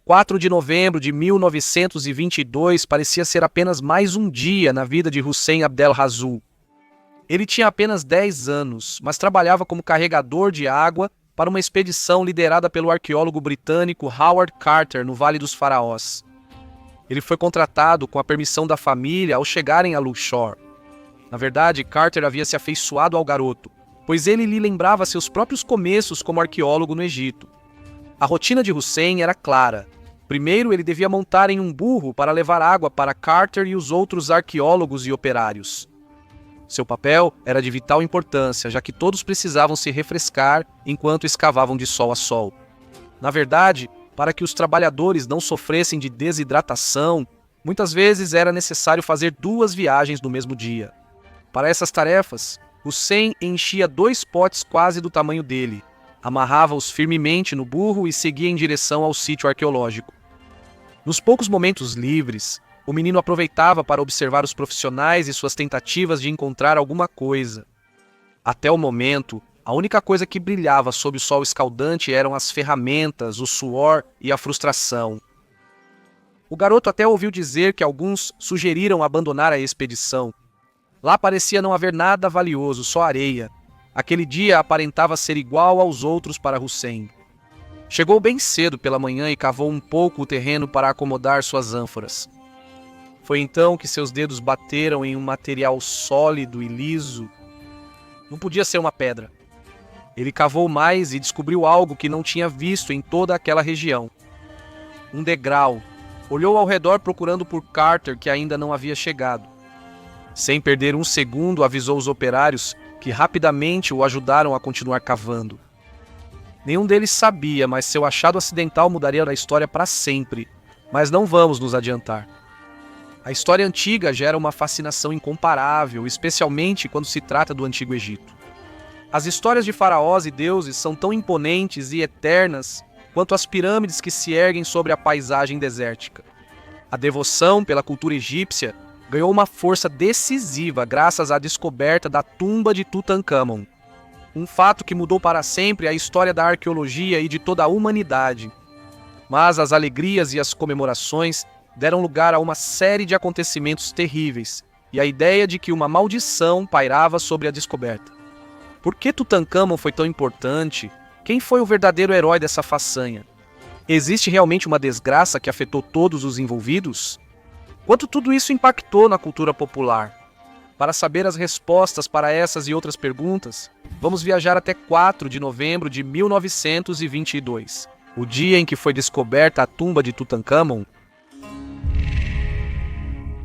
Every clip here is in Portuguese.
4 de novembro de 1922 parecia ser apenas mais um dia na vida de Hussein Abdel Rasul. Ele tinha apenas 10 anos, mas trabalhava como carregador de água para uma expedição liderada pelo arqueólogo britânico Howard Carter no Vale dos Faraós. Ele foi contratado com a permissão da família ao chegarem a Luxor. Na verdade, Carter havia se afeiçoado ao garoto, pois ele lhe lembrava seus próprios começos como arqueólogo no Egito. A rotina de Hussein era clara. Primeiro, ele devia montar em um burro para levar água para Carter e os outros arqueólogos e operários. Seu papel era de vital importância, já que todos precisavam se refrescar enquanto escavavam de sol a sol. Na verdade, para que os trabalhadores não sofressem de desidratação, muitas vezes era necessário fazer 2 viagens no mesmo dia. Para essas tarefas, Hussein enchia 2 potes quase do tamanho dele, amarrava-os firmemente no burro e seguia em direção ao sítio arqueológico. Nos poucos momentos livres, o menino aproveitava para observar os profissionais e suas tentativas de encontrar alguma coisa. Até o momento, a única coisa que brilhava sob o sol escaldante eram as ferramentas, o suor e a frustração. O garoto até ouviu dizer que alguns sugeriram abandonar a expedição. Lá parecia não haver nada valioso, só areia. Aquele dia aparentava ser igual aos outros para Hussein. Chegou bem cedo pela manhã e cavou um pouco o terreno para acomodar suas ânforas. Foi então que seus dedos bateram em um material sólido e liso. Não podia ser uma pedra. Ele cavou mais e descobriu algo que não tinha visto em toda aquela região. Um degrau. Olhou ao redor procurando por Carter, que ainda não havia chegado. Sem perder um segundo, avisou os operários, que rapidamente o ajudaram a continuar cavando. Nenhum deles sabia, mas seu achado acidental mudaria a história para sempre. Mas não vamos nos adiantar. A história antiga gera uma fascinação incomparável, especialmente quando se trata do Antigo Egito. As histórias de faraós e deuses são tão imponentes e eternas quanto as pirâmides que se erguem sobre a paisagem desértica. A devoção pela cultura egípcia ganhou uma força decisiva graças à descoberta da tumba de Tutancâmon. Um fato que mudou para sempre a história da arqueologia e de toda a humanidade. Mas as alegrias e as comemorações deram lugar a uma série de acontecimentos terríveis e a ideia de que uma maldição pairava sobre a descoberta. Por que Tutancâmon foi tão importante? Quem foi o verdadeiro herói dessa façanha? Existe realmente uma desgraça que afetou todos os envolvidos? Quanto tudo isso impactou na cultura popular? Para saber as respostas para essas e outras perguntas, vamos viajar até 4 de novembro de 1922, o dia em que foi descoberta a tumba de Tutancâmon.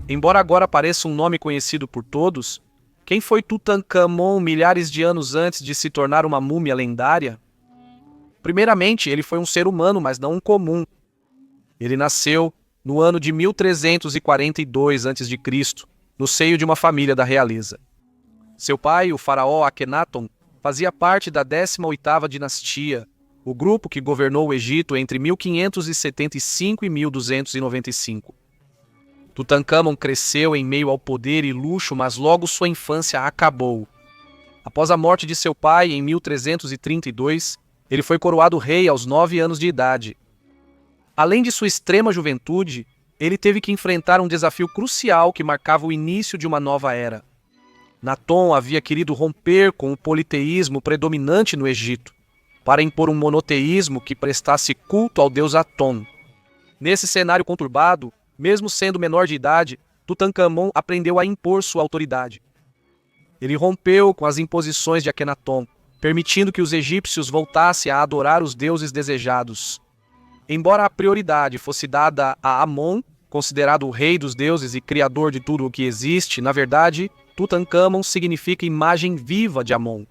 Embora agora pareça um nome conhecido por todos, quem foi Tutancâmon milhares de anos antes de se tornar uma múmia lendária? Primeiramente, ele foi um ser humano, mas não um comum. Ele nasceu no ano de 1342 a.C., no seio de uma família da realeza. Seu pai, o faraó Akhenaton, fazia parte da 18ª dinastia, o grupo que governou o Egito entre 1575 e 1295. Tutancâmon cresceu em meio ao poder e luxo, mas logo sua infância acabou. Após a morte de seu pai em 1332, ele foi coroado rei aos 9 anos de idade. Além de sua extrema juventude, ele teve que enfrentar um desafio crucial que marcava o início de uma nova era. Naton havia querido romper com o politeísmo predominante no Egito, para impor um monoteísmo que prestasse culto ao deus Aton. Nesse cenário conturbado, mesmo sendo menor de idade, Tutancâmon aprendeu a impor sua autoridade. Ele rompeu com as imposições de Akhenaton, permitindo que os egípcios voltassem a adorar os deuses desejados. Embora a prioridade fosse dada a Amon, considerado o rei dos deuses e criador de tudo o que existe, na verdade, Tutancâmon significa imagem viva de Amon.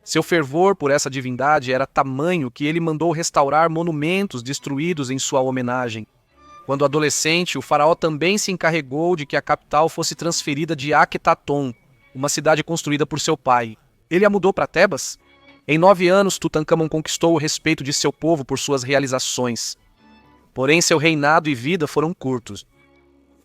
Seu fervor por essa divindade era tamanho que ele mandou restaurar monumentos destruídos em sua homenagem. Quando adolescente, o faraó também se encarregou de que a capital fosse transferida de Akhetaton, uma cidade construída por seu pai. Ele a mudou para Tebas? Em 9 anos, Tutancâmon conquistou o respeito de seu povo por suas realizações. Porém, seu reinado e vida foram curtos.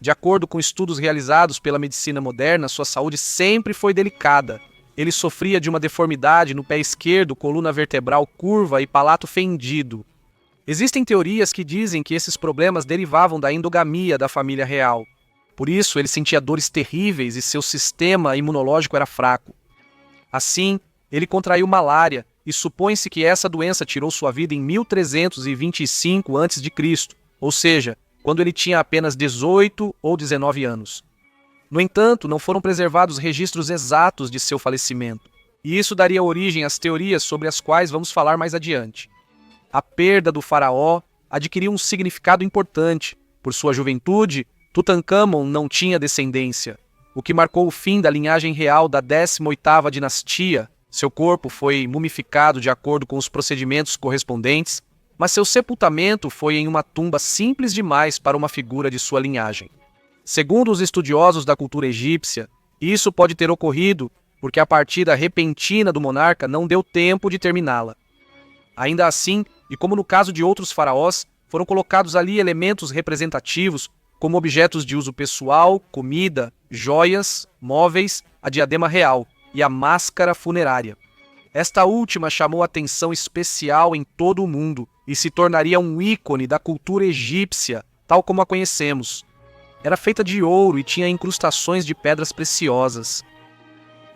De acordo com estudos realizados pela medicina moderna, sua saúde sempre foi delicada. Ele sofria de uma deformidade no pé esquerdo, coluna vertebral curva e palato fendido. Existem teorias que dizem que esses problemas derivavam da endogamia da família real. Por isso, ele sentia dores terríveis e seu sistema imunológico era fraco. Assim, ele contraiu malária e supõe-se que essa doença tirou sua vida em 1325 a.C., ou seja, quando ele tinha apenas 18 ou 19 anos. No entanto, não foram preservados registros exatos de seu falecimento, e isso daria origem às teorias sobre as quais vamos falar mais adiante. A perda do faraó adquiriu um significado importante. Por sua juventude, Tutancâmon não tinha descendência, o que marcou o fim da linhagem real da 18ª dinastia. Seu corpo foi mumificado de acordo com os procedimentos correspondentes, mas seu sepultamento foi em uma tumba simples demais para uma figura de sua linhagem. Segundo os estudiosos da cultura egípcia, isso pode ter ocorrido porque a partida repentina do monarca não deu tempo de terminá-la. Ainda assim, e como no caso de outros faraós, foram colocados ali elementos representativos como objetos de uso pessoal, comida, joias, móveis, a diadema real e a máscara funerária. Esta última chamou atenção especial em todo o mundo e se tornaria um ícone da cultura egípcia, tal como a conhecemos. Era feita de ouro e tinha incrustações de pedras preciosas.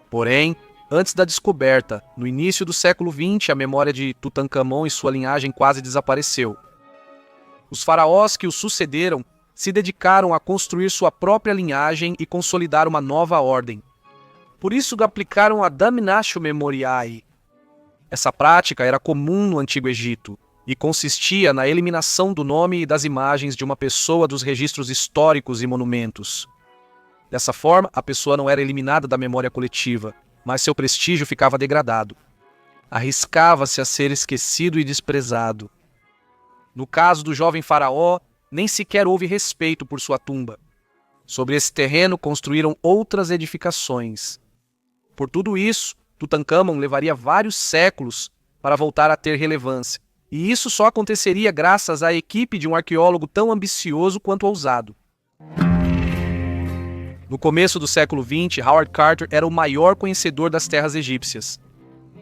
Porém, antes da descoberta, no início do século XX, a memória de Tutancâmon e sua linhagem quase desapareceu. Os faraós que o sucederam se dedicaram a construir sua própria linhagem e consolidar uma nova ordem. Por isso aplicaram a Damnatio Memoriae. Essa prática era comum no Antigo Egito e consistia na eliminação do nome e das imagens de uma pessoa dos registros históricos e monumentos. Dessa forma, a pessoa não era eliminada da memória coletiva, mas seu prestígio ficava degradado. Arriscava-se a ser esquecido e desprezado. No caso do jovem faraó, nem sequer houve respeito por sua tumba. Sobre esse terreno construíram outras edificações. Por tudo isso, Tutancâmon levaria vários séculos para voltar a ter relevância, e isso só aconteceria graças à equipe de um arqueólogo tão ambicioso quanto ousado. No começo do século XX, Howard Carter era o maior conhecedor das terras egípcias.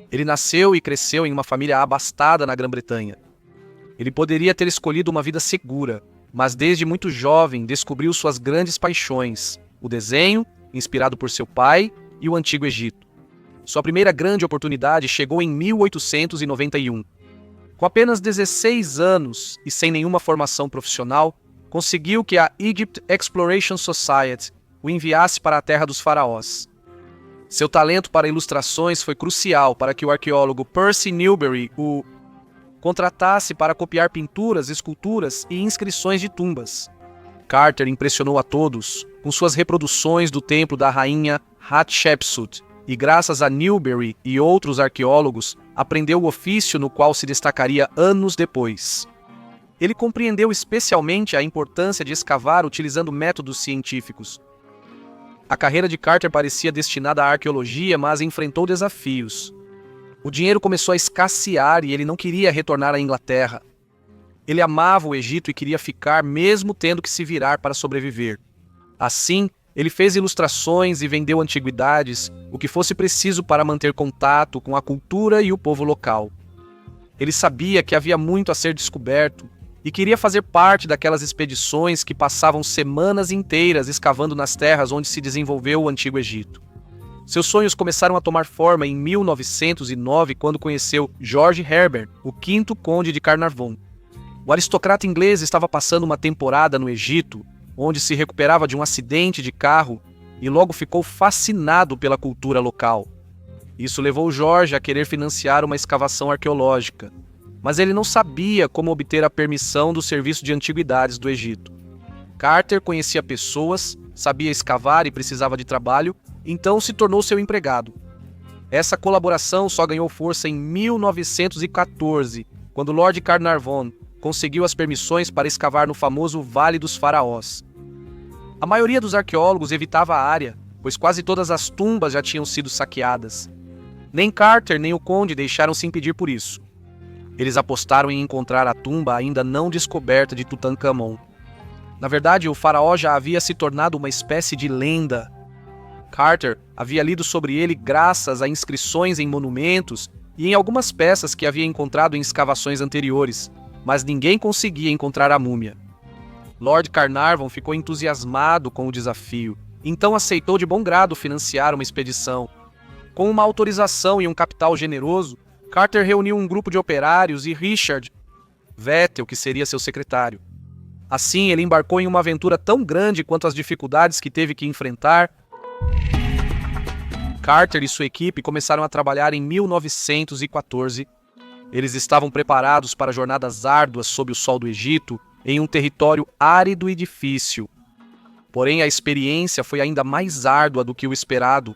Ele nasceu e cresceu em uma família abastada na Grã-Bretanha. Ele poderia ter escolhido uma vida segura, mas desde muito jovem descobriu suas grandes paixões, o desenho, inspirado por seu pai, e o Antigo Egito. Sua primeira grande oportunidade chegou em 1891. Com apenas 16 anos e sem nenhuma formação profissional, conseguiu que a Egypt Exploration Society o enviasse para a terra dos faraós. Seu talento para ilustrações foi crucial para que o arqueólogo Percy Newberry o contratasse para copiar pinturas, esculturas e inscrições de tumbas. Carter impressionou a todos com suas reproduções do templo da rainha Hatshepsut e, graças a Newberry e outros arqueólogos, aprendeu o ofício no qual se destacaria anos depois. Ele compreendeu especialmente a importância de escavar utilizando métodos científicos. A carreira de Carter parecia destinada à arqueologia, mas enfrentou desafios. O dinheiro começou a escassear e ele não queria retornar à Inglaterra. Ele amava o Egito e queria ficar, mesmo tendo que se virar para sobreviver. Assim, ele fez ilustrações e vendeu antiguidades, o que fosse preciso para manter contato com a cultura e o povo local. Ele sabia que havia muito a ser descoberto e queria fazer parte daquelas expedições que passavam semanas inteiras escavando nas terras onde se desenvolveu o Antigo Egito. Seus sonhos começaram a tomar forma em 1909, quando conheceu George Herbert, o quinto conde de Carnarvon. O aristocrata inglês estava passando uma temporada no Egito, onde se recuperava de um acidente de carro e logo ficou fascinado pela cultura local. Isso levou George a querer financiar uma escavação arqueológica, mas ele não sabia como obter a permissão do Serviço de Antiguidades do Egito. Carter conhecia pessoas, sabia escavar e precisava de trabalho, então se tornou seu empregado. Essa colaboração só ganhou força em 1914, quando Lord Carnarvon conseguiu as permissões para escavar no famoso Vale dos Faraós. A maioria dos arqueólogos evitava a área, pois quase todas as tumbas já tinham sido saqueadas. Nem Carter nem o conde deixaram-se impedir por isso. Eles apostaram em encontrar a tumba ainda não descoberta de Tutancâmon. Na verdade, o faraó já havia se tornado uma espécie de lenda. Carter havia lido sobre ele graças a inscrições em monumentos e em algumas peças que havia encontrado em escavações anteriores. mas ninguém conseguia encontrar a múmia. Lord Carnarvon ficou entusiasmado com o desafio, então aceitou de bom grado financiar uma expedição. Com uma autorização e um capital generoso, Carter reuniu um grupo de operários e Richard Vettel, que seria seu secretário. Assim, ele embarcou em uma aventura tão grande quanto as dificuldades que teve que enfrentar. Carter e sua equipe começaram a trabalhar em 1914. Eles estavam preparados para jornadas árduas sob o sol do Egito, em um território árido e difícil. Porém, a experiência foi ainda mais árdua do que o esperado.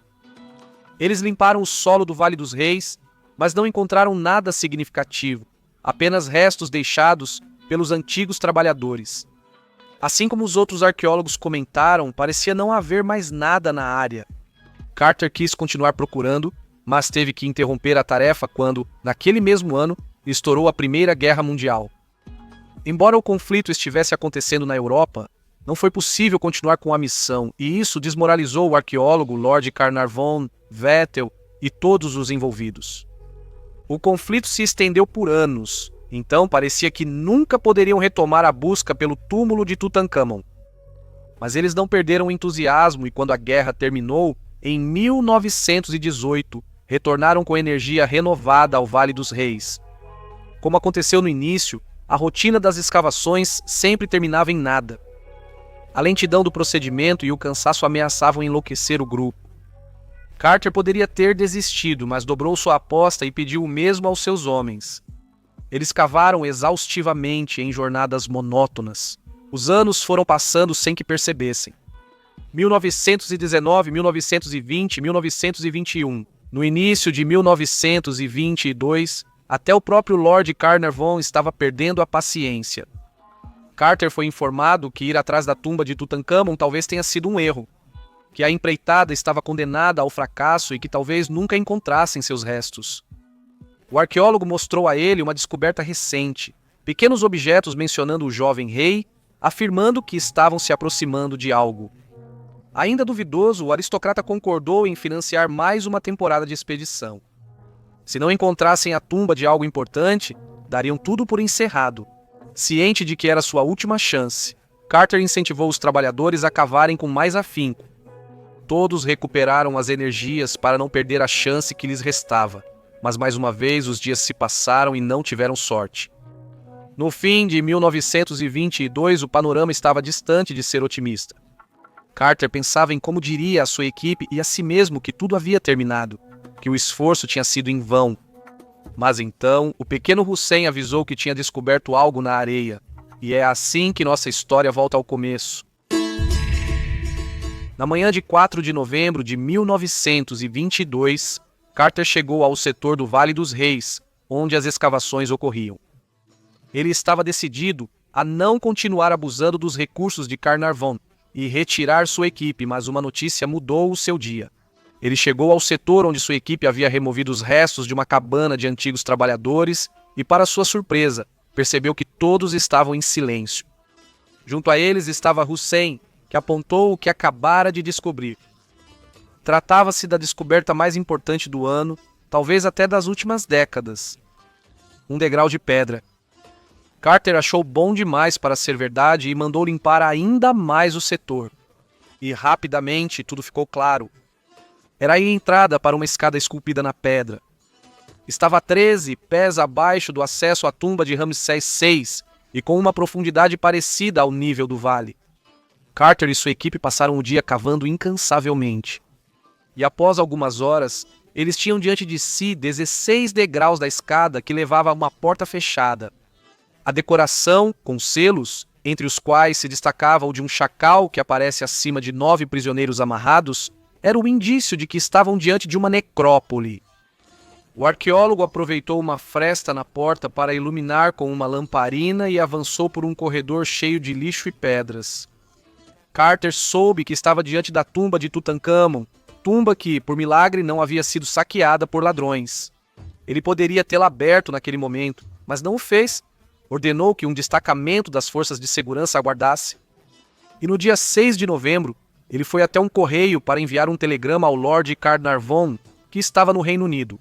Eles limparam o solo do Vale dos Reis, mas não encontraram nada significativo, apenas restos deixados pelos antigos trabalhadores. Assim como os outros arqueólogos comentaram, parecia não haver mais nada na área. Carter quis continuar procurando, mas teve que interromper a tarefa quando, naquele mesmo ano, estourou a Primeira Guerra Mundial. Embora o conflito estivesse acontecendo na Europa, não foi possível continuar com a missão, e isso desmoralizou o arqueólogo Lord Carnarvon, Vettel e todos os envolvidos. O conflito se estendeu por anos, então parecia que nunca poderiam retomar a busca pelo túmulo de Tutancâmon. Mas eles não perderam o entusiasmo e quando a guerra terminou, em 1918, retornaram com energia renovada ao Vale dos Reis. Como aconteceu no início, a rotina das escavações sempre terminava em nada. A lentidão do procedimento e o cansaço ameaçavam enlouquecer o grupo. Carter poderia ter desistido, mas dobrou sua aposta e pediu o mesmo aos seus homens. Eles cavaram exaustivamente em jornadas monótonas. Os anos foram passando sem que percebessem. 1919, 1920, 1921. No início de 1922, até o próprio Lord Carnarvon estava perdendo a paciência. Carter foi informado que ir atrás da tumba de Tutancâmon talvez tenha sido um erro, que a empreitada estava condenada ao fracasso e que talvez nunca encontrassem seus restos. O arqueólogo mostrou a ele uma descoberta recente, pequenos objetos mencionando o jovem rei, afirmando que estavam se aproximando de algo. Ainda duvidoso, o aristocrata concordou em financiar mais uma temporada de expedição. Se não encontrassem a tumba de algo importante, dariam tudo por encerrado. Ciente de que era sua última chance, Carter incentivou os trabalhadores a cavarem com mais afinco. Todos recuperaram as energias para não perder a chance que lhes restava, mas mais uma vez os dias se passaram e não tiveram sorte. No fim de 1922, o panorama estava distante de ser otimista. Carter pensava em como diria à sua equipe e a si mesmo que tudo havia terminado, que o esforço tinha sido em vão. Mas então, o pequeno Hussein avisou que tinha descoberto algo na areia, e é assim que nossa história volta ao começo. Na manhã de 4 de novembro de 1922, Carter chegou ao setor do Vale dos Reis, onde as escavações ocorriam. Ele estava decidido a não continuar abusando dos recursos de Carnarvon e retirar sua equipe, mas uma notícia mudou o seu dia. Ele chegou ao setor onde sua equipe havia removido os restos de uma cabana de antigos trabalhadores e, para sua surpresa, percebeu que todos estavam em silêncio. Junto a eles estava Hussein, que apontou o que acabara de descobrir. Tratava-se da descoberta mais importante do ano, talvez até das últimas décadas. Um degrau de pedra. Carter achou bom demais para ser verdade e mandou limpar ainda mais o setor. E rapidamente tudo ficou claro. Era a entrada para uma escada esculpida na pedra. Estava a 13 pés abaixo do acesso à tumba de Ramsés VI e com uma profundidade parecida ao nível do vale. Carter e sua equipe passaram o dia cavando incansavelmente. E após algumas horas, eles tinham diante de si 16 degraus da escada que levava a uma porta fechada. A decoração, com selos, entre os quais se destacava o de um chacal que aparece acima de 9 prisioneiros amarrados, era o indício de que estavam diante de uma necrópole. O arqueólogo aproveitou uma fresta na porta para iluminar com uma lamparina e avançou por um corredor cheio de lixo e pedras. Carter soube que estava diante da tumba de Tutancâmon, tumba que, por milagre, não havia sido saqueada por ladrões. Ele poderia tê-la aberto naquele momento, mas não o fez. Ordenou que um destacamento das forças de segurança aguardasse. E no dia 6 de novembro, ele foi até um correio para enviar um telegrama ao Lord Carnarvon, que estava no Reino Unido.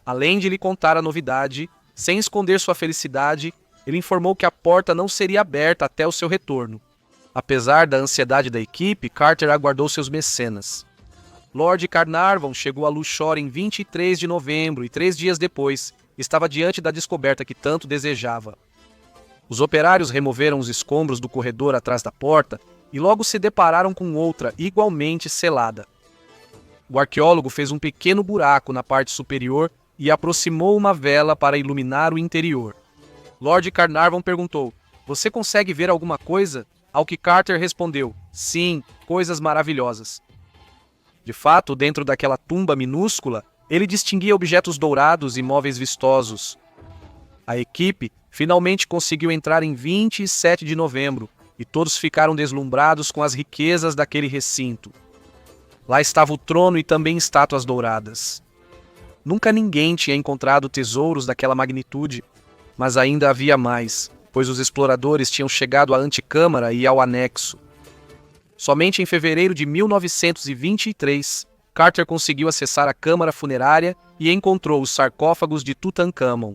Além de lhe contar a novidade, sem esconder sua felicidade, ele informou que a porta não seria aberta até o seu retorno. Apesar da ansiedade da equipe, Carter aguardou seus mecenas. Lord Carnarvon chegou a Luxor em 23 de novembro e 3 dias depois, estava diante da descoberta que tanto desejava. Os operários removeram os escombros do corredor atrás da porta e logo se depararam com outra, igualmente selada. O arqueólogo fez um pequeno buraco na parte superior e aproximou uma vela para iluminar o interior. Lord Carnarvon perguntou: "Você consegue ver alguma coisa?" Ao que Carter respondeu: "Sim, coisas maravilhosas." De fato, dentro daquela tumba minúscula, ele distinguia objetos dourados e móveis vistosos. A equipe finalmente conseguiu entrar em 27 de novembro e todos ficaram deslumbrados com as riquezas daquele recinto. Lá estava o trono e também estátuas douradas. Nunca ninguém tinha encontrado tesouros daquela magnitude, mas ainda havia mais, pois os exploradores tinham chegado à antecâmara e ao anexo. Somente em fevereiro de 1923, Carter conseguiu acessar a câmara funerária e encontrou os sarcófagos de Tutancâmon.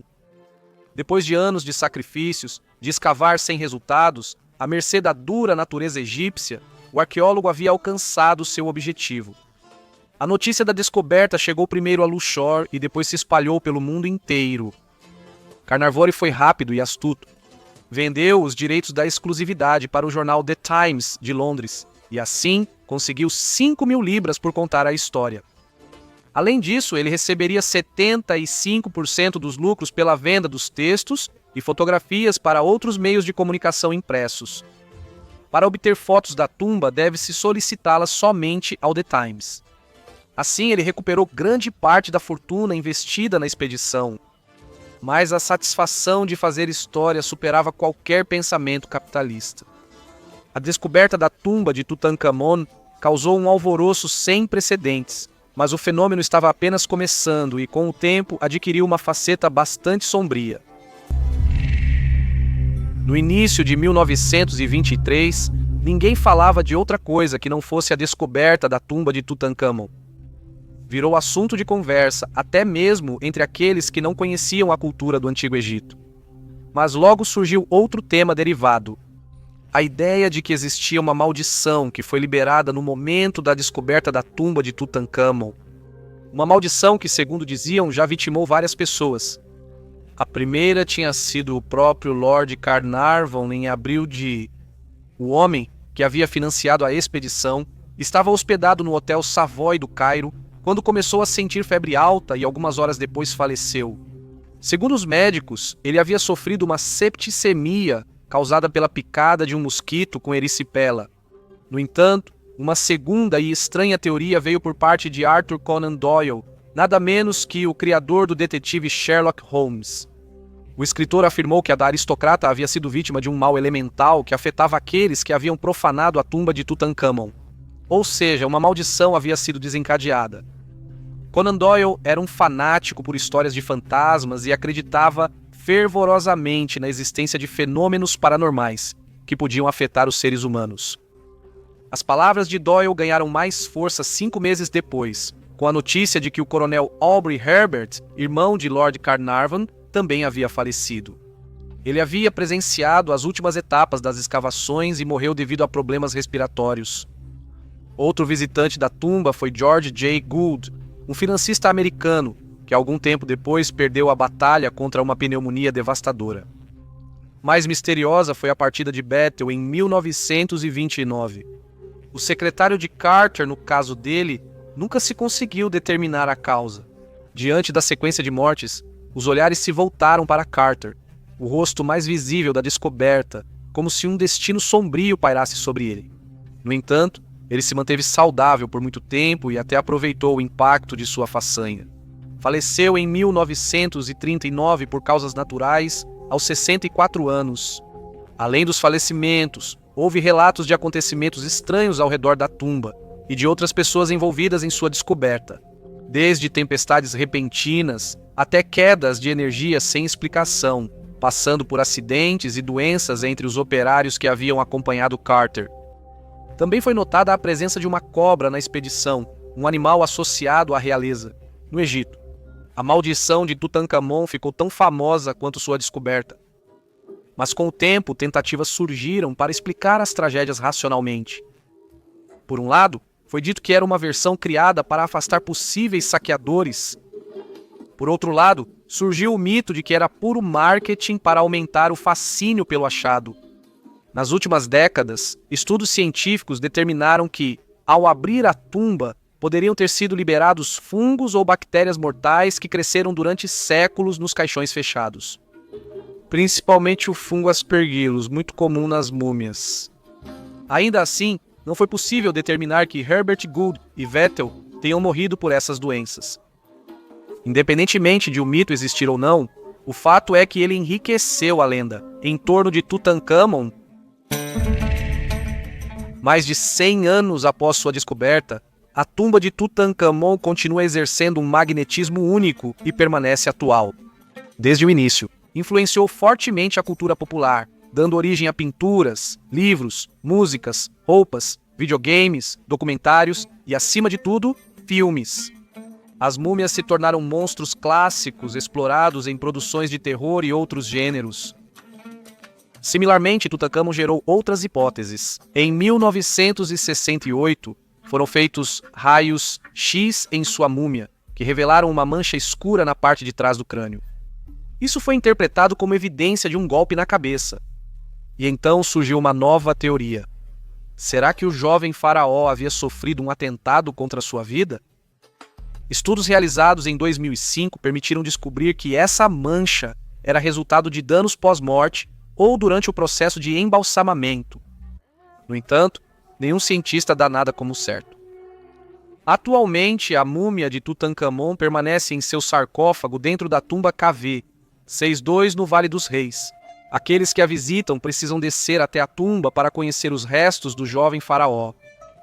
Depois de anos de sacrifícios, de escavar sem resultados, à mercê da dura natureza egípcia, o arqueólogo havia alcançado seu objetivo. A notícia da descoberta chegou primeiro a Luxor e depois se espalhou pelo mundo inteiro. Carnarvon foi rápido e astuto. Vendeu os direitos da exclusividade para o jornal The Times, de Londres, e assim conseguiu 5.000 libras por contar a história. Além disso, ele receberia 75% dos lucros pela venda dos textos e fotografias para outros meios de comunicação impressos. Para obter fotos da tumba, deve-se solicitá-las somente ao The Times. Assim, ele recuperou grande parte da fortuna investida na expedição. Mas a satisfação de fazer história superava qualquer pensamento capitalista. A descoberta da tumba de Tutancâmon causou um alvoroço sem precedentes, mas o fenômeno estava apenas começando e, com o tempo, adquiriu uma faceta bastante sombria. No início de 1923, ninguém falava de outra coisa que não fosse a descoberta da tumba de Tutancâmon. Virou assunto de conversa, até mesmo entre aqueles que não conheciam a cultura do Antigo Egito. Mas logo surgiu outro tema derivado: a ideia de que existia uma maldição que foi liberada no momento da descoberta da tumba de Tutancâmon. Uma maldição que, segundo diziam, já vitimou várias pessoas. A primeira tinha sido o próprio Lord Carnarvon em abril de... O homem, que havia financiado a expedição, estava hospedado no Hotel Savoy do Cairo quando começou a sentir febre alta e algumas horas depois faleceu. Segundo os médicos, ele havia sofrido uma septicemia causada pela picada de um mosquito com erisipela. No entanto, uma segunda e estranha teoria veio por parte de Arthur Conan Doyle, nada menos que o criador do detetive Sherlock Holmes. O escritor afirmou que a aristocrata havia sido vítima de um mal elemental que afetava aqueles que haviam profanado a tumba de Tutancâmon. Ou seja, uma maldição havia sido desencadeada. Conan Doyle era um fanático por histórias de fantasmas e acreditava fervorosamente na existência de fenômenos paranormais que podiam afetar os seres humanos. As palavras de Doyle ganharam mais força 5 meses depois, com a notícia de que o coronel Aubrey Herbert, irmão de Lord Carnarvon, também havia falecido. Ele havia presenciado as últimas etapas das escavações e morreu devido a problemas respiratórios. Outro visitante da tumba foi George J. Gould, um financista americano que algum tempo depois perdeu a batalha contra uma pneumonia devastadora. Mais misteriosa foi a partida de Bethel em 1929. O secretário de Carter, no caso dele, nunca se conseguiu determinar a causa. Diante da sequência de mortes, os olhares se voltaram para Carter, o rosto mais visível da descoberta, como se um destino sombrio pairasse sobre ele. No entanto, ele se manteve saudável por muito tempo e até aproveitou o impacto de sua façanha. Faleceu em 1939 por causas naturais, aos 64 anos. Além dos falecimentos, houve relatos de acontecimentos estranhos ao redor da tumba e de outras pessoas envolvidas em sua descoberta, desde tempestades repentinas até quedas de energia sem explicação, passando por acidentes e doenças entre os operários que haviam acompanhado Carter. Também foi notada a presença de uma cobra na expedição, um animal associado à realeza, no Egito. A maldição de Tutancâmon ficou tão famosa quanto sua descoberta. mas com o tempo tentativas surgiram para explicar as tragédias racionalmente. Por um lado, foi dito que era uma versão criada para afastar possíveis saqueadores. Por outro lado, surgiu o mito de que era puro marketing para aumentar o fascínio pelo achado. Nas últimas décadas, estudos científicos determinaram que, ao abrir a tumba, poderiam ter sido liberados fungos ou bactérias mortais que cresceram durante séculos nos caixões fechados. Principalmente o fungo Aspergillus, muito comum nas múmias. Ainda assim, não foi possível determinar que Herbert Gould e Vettel tenham morrido por essas doenças. Independentemente de o mito existir ou não, o fato é que ele enriqueceu a lenda em torno de Tutankhamon. Mais de 100 anos após sua descoberta, a tumba de Tutankhamon continua exercendo um magnetismo único e permanece atual. Desde o início, influenciou fortemente a cultura popular, dando origem a pinturas, livros, músicas, roupas, videogames, documentários e, acima de tudo, filmes. As múmias se tornaram monstros clássicos explorados em produções de terror e outros gêneros. Similarmente, Tutankhamon gerou outras hipóteses. Em 1968, foram feitos raios X em sua múmia, que revelaram uma mancha escura na parte de trás do crânio. Isso foi interpretado como evidência de um golpe na cabeça. E então surgiu uma nova teoria. Será que o jovem faraó havia sofrido um atentado contra sua vida? Estudos realizados em 2005 permitiram descobrir que essa mancha era resultado de danos pós-morte ou durante o processo de embalsamamento. No entanto, nenhum cientista dá nada como certo. Atualmente, a múmia de Tutankhamon permanece em seu sarcófago dentro da tumba KV 62 no Vale dos Reis. Aqueles que a visitam precisam descer até a tumba para conhecer os restos do jovem faraó.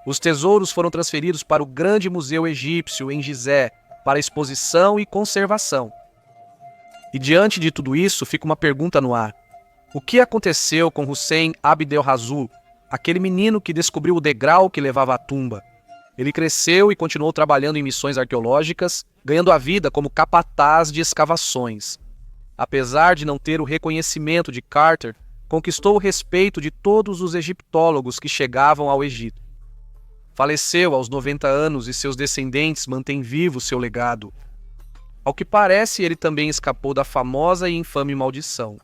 Os tesouros foram transferidos para o Grande Museu Egípcio em Gizé, para exposição e conservação. E diante de tudo isso, fica uma pergunta no ar. O que aconteceu com Hussein Abdelrazou, aquele menino que descobriu o degrau que levava à tumba? Ele cresceu e continuou trabalhando em missões arqueológicas, ganhando a vida como capataz de escavações. Apesar de não ter o reconhecimento de Carter, conquistou o respeito de todos os egiptólogos que chegavam ao Egito. Faleceu aos 90 anos e seus descendentes mantêm vivo seu legado. Ao que parece, ele também escapou da famosa e infame maldição.